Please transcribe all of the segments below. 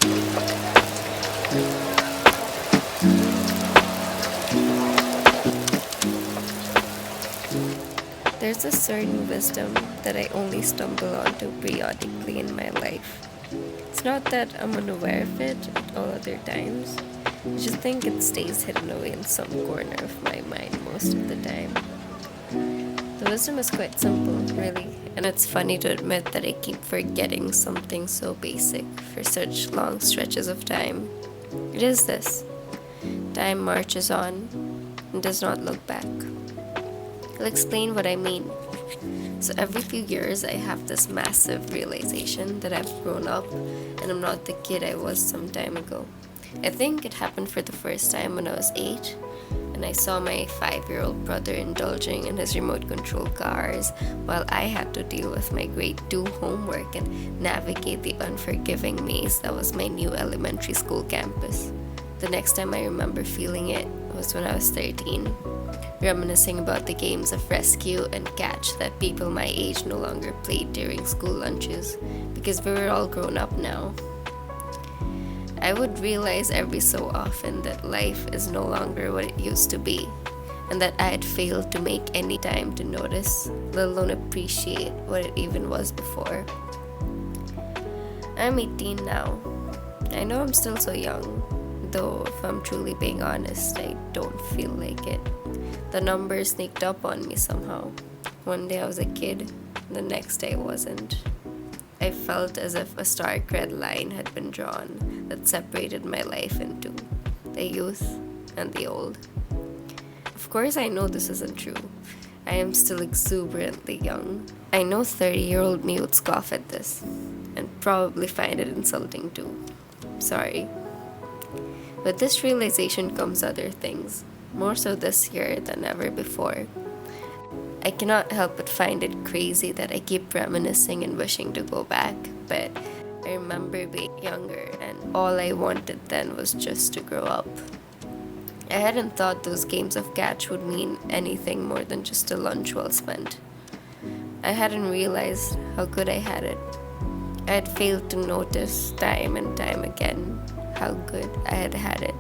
There's a certain wisdom that I only stumble onto periodically in my life. It's not that I'm unaware of it at all other times. I just think it stays hidden away in some corner of my mind most of the time. The wisdom is quite simple, really, and it's funny to admit that I keep forgetting something so basic for such long stretches of time. It is this: time marches on and does not look back. I'll explain what I mean. So every few years, I have this massive realization that I've grown up and I'm not the kid I was some time ago. I think it happened for the first time when I was 8, and I saw my 5-year-old brother indulging in his remote control cars while I had to deal with my grade 2 homework and navigate the unforgiving maze that was my new elementary school campus. The next time I remember feeling it was when I was 13, reminiscing about the games of rescue and catch that people my age no longer played during school lunches because we were all grown up now. I would realize every so often that life is no longer what it used to be, and that I had failed to make any time to notice, let alone appreciate what it even was before. I'm 18 now. I know I'm still so young, though if I'm truly being honest, I don't feel like it. The numbers sneaked up on me somehow. One day I was a kid, the next day I wasn't. I felt as if a stark red line had been drawn that separated my life into the youth and the old. Of course, I know this isn't true. I am still exuberantly young. I know 30-year-old me would scoff at this and probably find it insulting too. Sorry. With this realization comes other things, more so this year than ever before. I cannot help but find it crazy that I keep reminiscing and wishing to go back, but I remember being younger and all I wanted then was just to grow up. I hadn't thought those games of catch would mean anything more than just a lunch well spent. I hadn't realized how good I had it. I had failed to notice time and time again how good I had had it.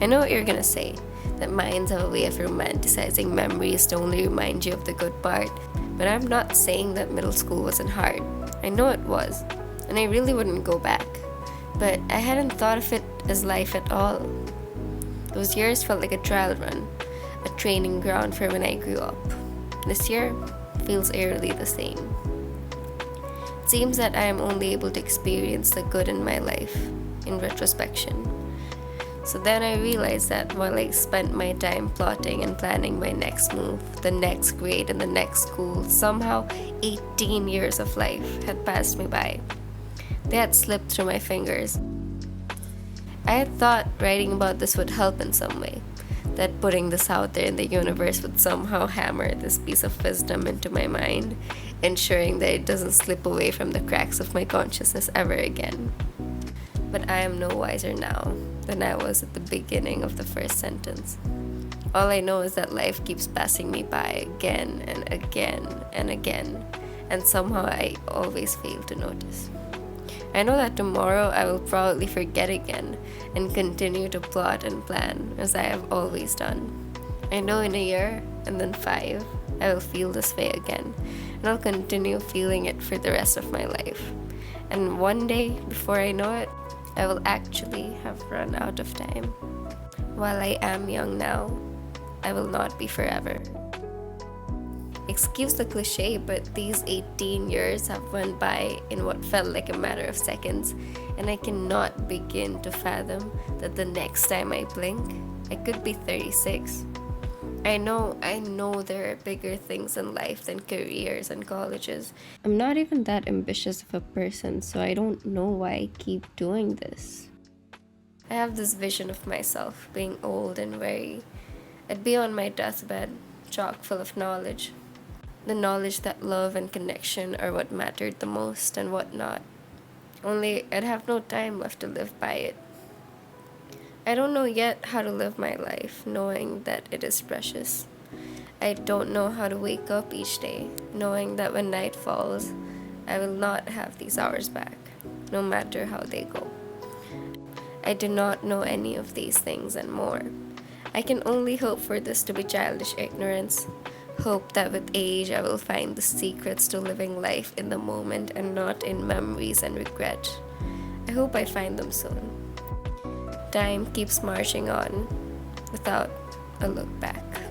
I know what you're gonna say, that minds have a way of romanticizing memories to only remind you of the good part, but I'm not saying that middle school wasn't hard. I know it was, and I really wouldn't go back, but I hadn't thought of it as life at all. Those years felt like a trial run, a training ground for when I grew up. This year feels eerily the same. It seems that I am only able to experience the good in my life in retrospection. So then I realized that while I spent my time plotting and planning my next move, the next grade, and the next school, somehow 18 years of life had passed me by. They had slipped through my fingers. I had thought writing about this would help in some way, that putting this out there in the universe would somehow hammer this piece of wisdom into my mind, ensuring that it doesn't slip away from the cracks of my consciousness ever again. But I am no wiser now than I was at the beginning of the first sentence. All I know is that life keeps passing me by again and again and again, and somehow I always fail to notice. I know that tomorrow I will probably forget again and continue to plot and plan as I have always done. I know in a year and then 5, I will feel this way again, and I'll continue feeling it for the rest of my life. And one day, before I know it, I will actually have run out of time. While I am young now, I will not be forever. Excuse the cliche, but these 18 years have went by in what felt like a matter of seconds, and I cannot begin to fathom that the next time I blink, I could be 36. I know there are bigger things in life than careers and colleges. I'm not even that ambitious of a person, so I don't know why I keep doing this. I have this vision of myself being old and weary. I'd be on my deathbed, chock full of knowledge. The knowledge that love and connection are what mattered the most and what not. Only I'd have no time left to live by it. I don't know yet how to live my life, knowing that it is precious. I don't know how to wake up each day, knowing that when night falls, I will not have these hours back, no matter how they go. I do not know any of these things and more. I can only hope for this to be childish ignorance. Hope that with age I will find the secrets to living life in the moment and not in memories and regret. I hope I find them soon. Time keeps marching on without a look back.